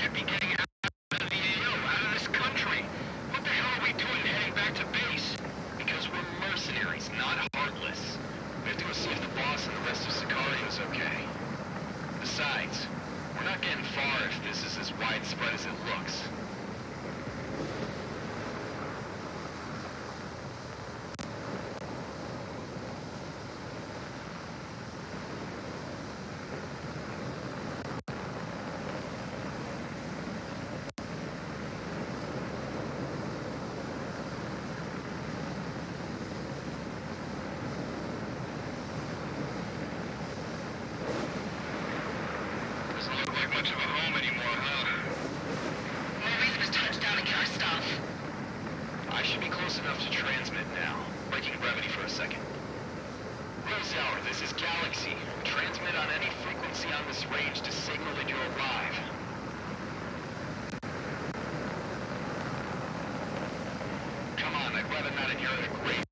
should be getting out of the AO, out of this country. What the hell are we doing heading back to base? Because we're mercenaries, not heartless. We have to go see if the boss and the rest of Sicario's okay. Besides, we're not getting far if this is as widespread as it looks. Much of a home anymore, huh? More reason to touch down and get our stuff. I should be close enough to transmit now. Breaking brevity for a second. Rose Hour, this is Galaxy. Transmit on any frequency on this range to signal that you're alive. Come on, I'd rather not and you're in a graveyard.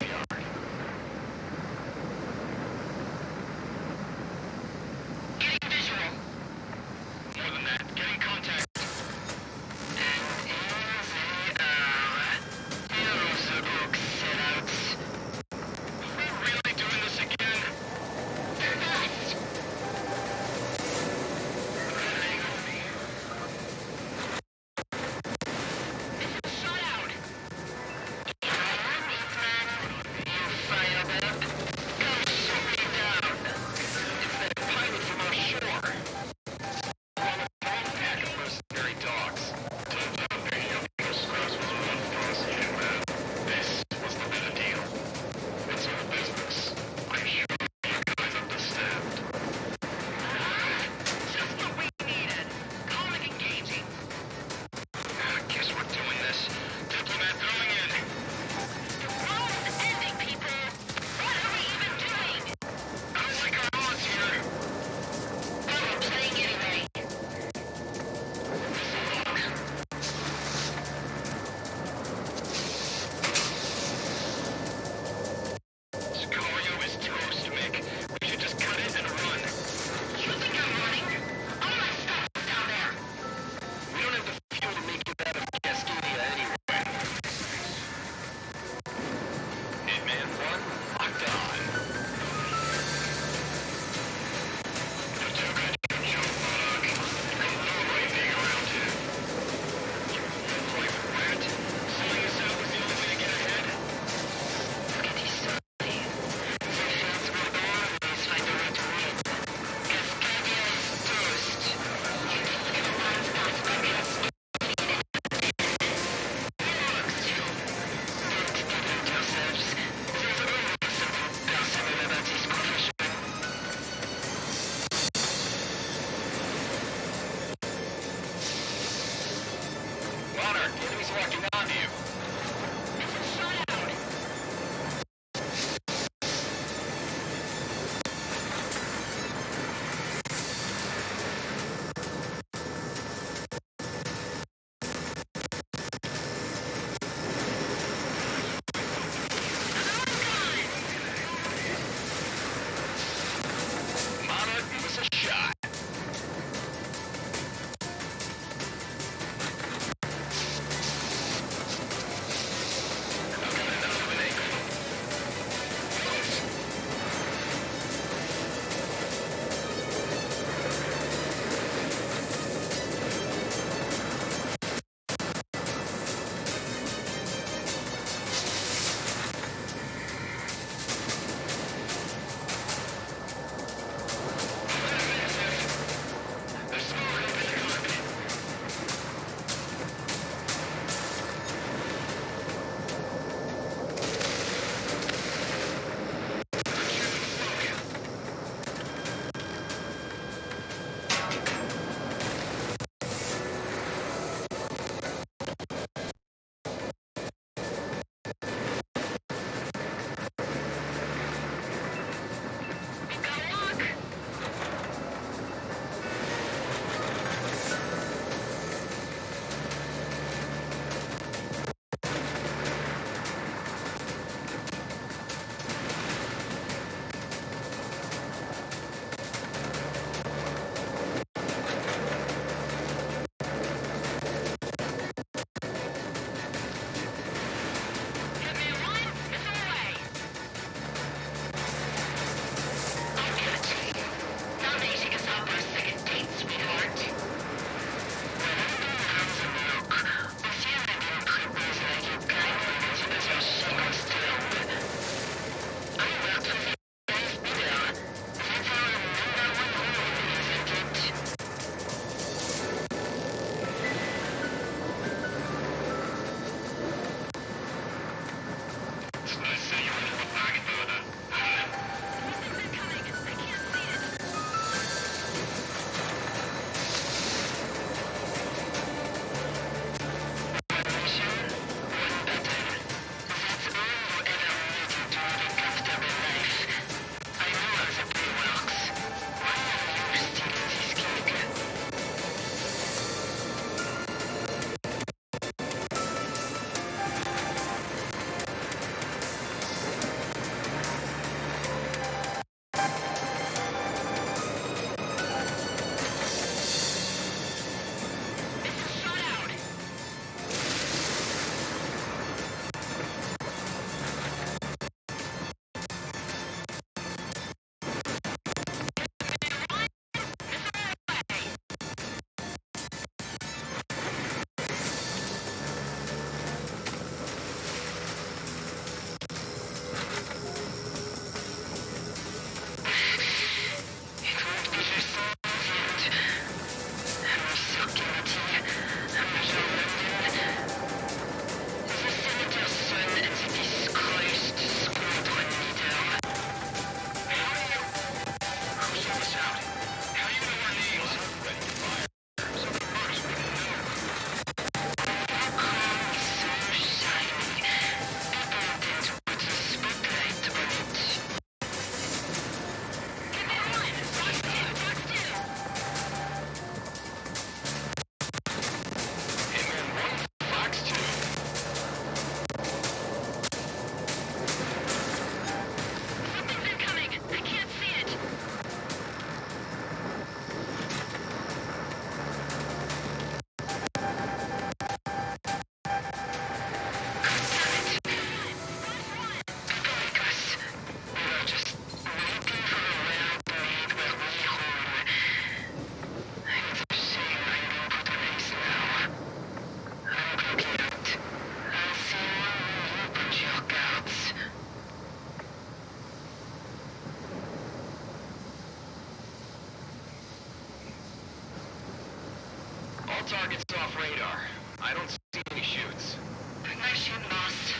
radar. I don't see any shoots. Nice shooting, boss.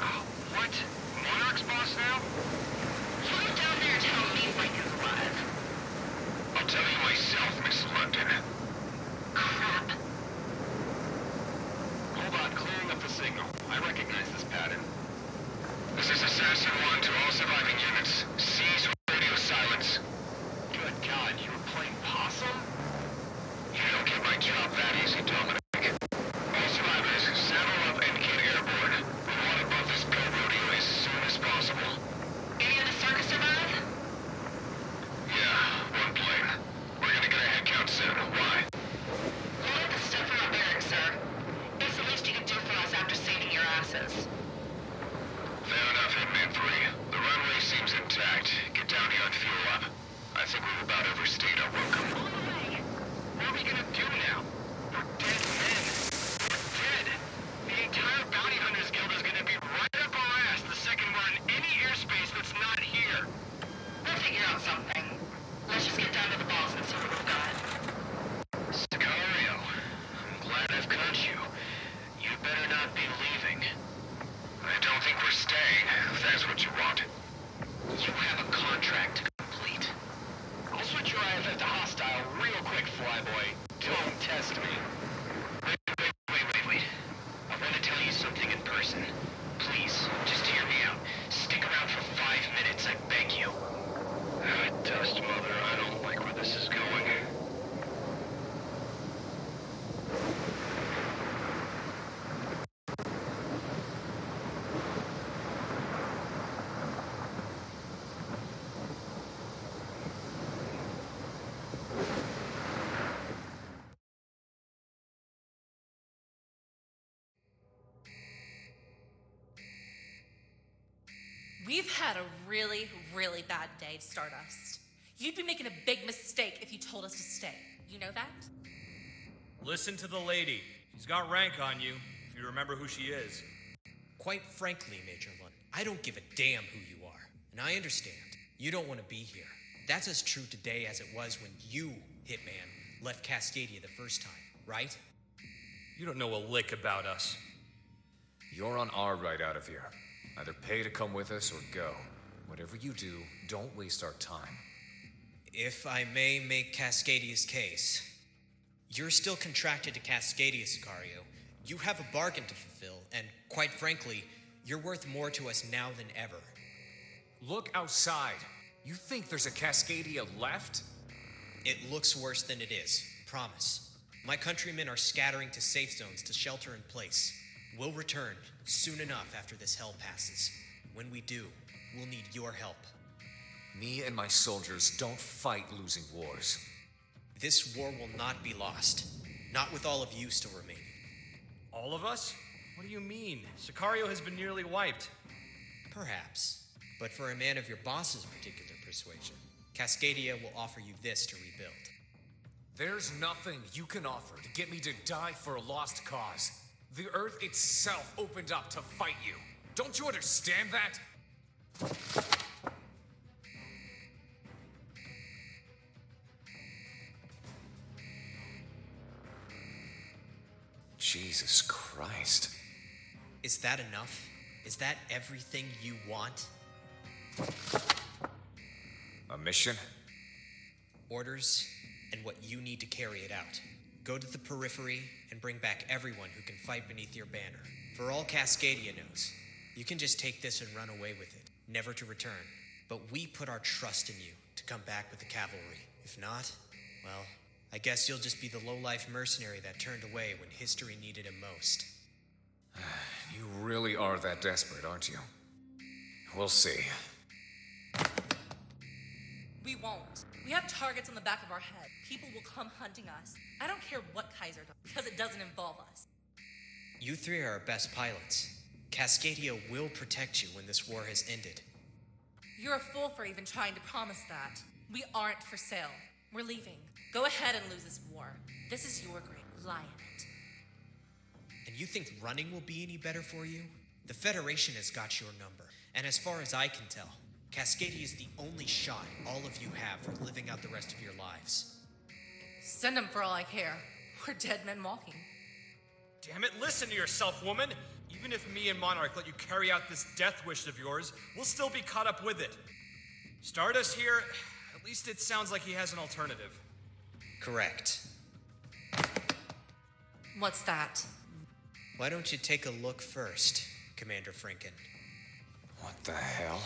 Oh, what? Monarch's boss now? You go down there and tell me Lincoln's alive. I'll tell you myself, Miss London. Crap. Hold on, clearing up the signal. I recognize this pattern. This is Assassin 1 to all surviving units. Seize radio silence. Good God, you were playing possum? You don't get my job that easy, Dominic. All survivors, saddle up and get airborne. We want above this go rodeo as soon as possible. Any of the circus survive? Yeah, one plane. We're gonna get a head count soon. Why? Load up the stuff from our barracks, sir. It's the least you can do for us after saving your asses. Fair enough, Hitman 3. The runway seems intact. Get down here and fuel up. I think we've about overstayed our welcome. On the way. What are we gonna do now? We're dead men. We're dead. The entire Bounty Hunters Guild is gonna be right up our ass the second we're in any airspace that's not here. We'll figure out something. Let's just get down to the boss and see what we've got. Sicario, I'm glad I've caught you. You better not be leaving. I don't think we're staying, if that's what you want. You have a contract to complete. I'll switch your IFF to hostile real quick, flyboy. Don't test me. Wait. I want to tell you something in person. Please, just hear me out. Stick around for 5 minutes, I beg you. Dust Mother, I don't like where this is going. We've had a really, really bad day, Stardust. You'd be making a big mistake if you told us to stay. You know that? Listen to the lady. She's got rank on you, if you remember who she is. Quite frankly, Major Lund, I don't give a damn who you are. And I understand. You don't want to be here. That's as true today as it was when you, Hitman, left Cascadia the first time, right? You don't know a lick about us. You're on our ride out of here. Either pay to come with us or go. Whatever you do, don't waste our time. If I may make Cascadia's case, you're still contracted to Cascadia, Sicario. You have a bargain to fulfill, and quite frankly, you're worth more to us now than ever. Look outside. You think there's a Cascadia left? It looks worse than it is, promise. My countrymen are scattering to safe zones to shelter in place. We'll return soon enough after this hell passes. When we do, we'll need your help. Me and my soldiers don't fight losing wars. This war will not be lost. Not with all of you still remaining. All of us? What do you mean? Sicario has been nearly wiped. Perhaps. But for a man of your boss's particular persuasion, Cascadia will offer you this to rebuild. There's nothing you can offer to get me to die for a lost cause. The Earth itself opened up to fight you. Don't you understand that? Jesus Christ. Is that enough? Is that everything you want? A mission? Orders, and what you need to carry it out. Go to the periphery and bring back everyone who can fight beneath your banner. For all Cascadia knows, you can just take this and run away with it, never to return. But we put our trust in you to come back with the cavalry. If not, well, I guess you'll just be the low-life mercenary that turned away when history needed him most. You really are that desperate, aren't you? We'll see. We won't. We have targets on the back of our head. People will come hunting us. I don't care what Kaiser does, because it doesn't involve us. You three are our best pilots. Cascadia will protect you when this war has ended. You're a fool for even trying to promise that. We aren't for sale. We're leaving. Go ahead and lose this war. This is your great lie in it. And you think running will be any better for you? The Federation has got your number. And as far as I can tell, Cascadia is the only shot all of you have for living out the rest of your lives. Send them for all I care. We're dead men walking. Damn it, listen to yourself, woman! Even if me and Monarch let you carry out this death wish of yours, we'll still be caught up with it. Stardust here, at least it sounds like he has an alternative. Correct. What's that? Why don't you take a look first, Commander Franken? What the hell?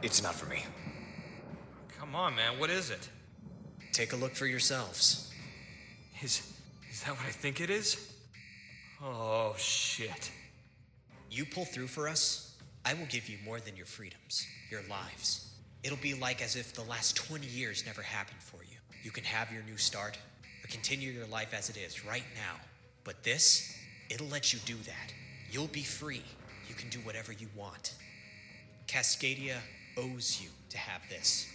It's not for me. Come on, man, what is it? Take a look for yourselves. Is that what I think it is? Oh, shit. You pull through for us, I will give you more than your freedoms, your lives. It'll be like as if the last 20 years never happened for you. You can have your new start, or continue your life as it is right now. But this, it'll let you do that. You'll be free. You can do whatever you want. Cascadia owes you to have this.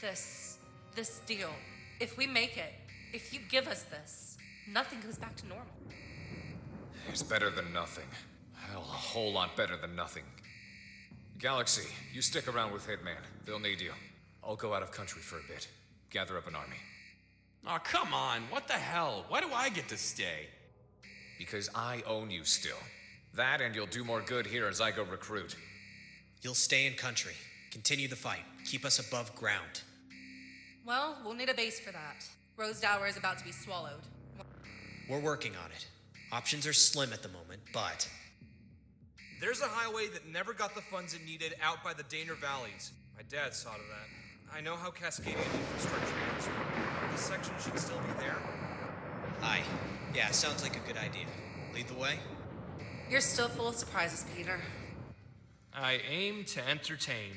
This deal. If we make it, if you give us this, nothing goes back to normal. It's better than nothing. Hell, a whole lot better than nothing. Galaxy, you stick around with Hitman. They'll need you. I'll go out of country for a bit. Gather up an army. Oh, come on. What the hell? Why do I get to stay? Because I own you still. That and you'll do more good here as I go recruit. You'll stay in country. Continue the fight. Keep us above ground. Well, we'll need a base for that. Rosedower is about to be swallowed. We're working on it. Options are slim at the moment, but There's a highway that never got the funds it needed out by the Daner Valleys. My dad saw to that. I know how Cascadian infrastructure goes. This section should still be there. aye. Yeah, sounds like a good idea. Lead the way? You're still full of surprises, Peter. I aim to entertain.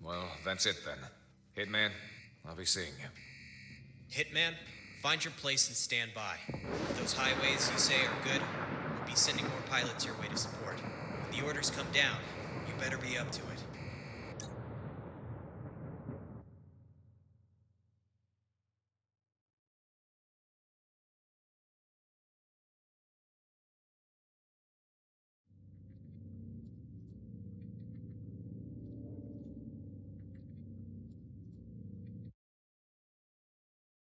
Well, that's it then. Hitman, I'll be seeing you. Hitman, find your place and stand by. If those highways you say are good, we'll be sending more pilots your way to support. When the orders come down, you better be up to it.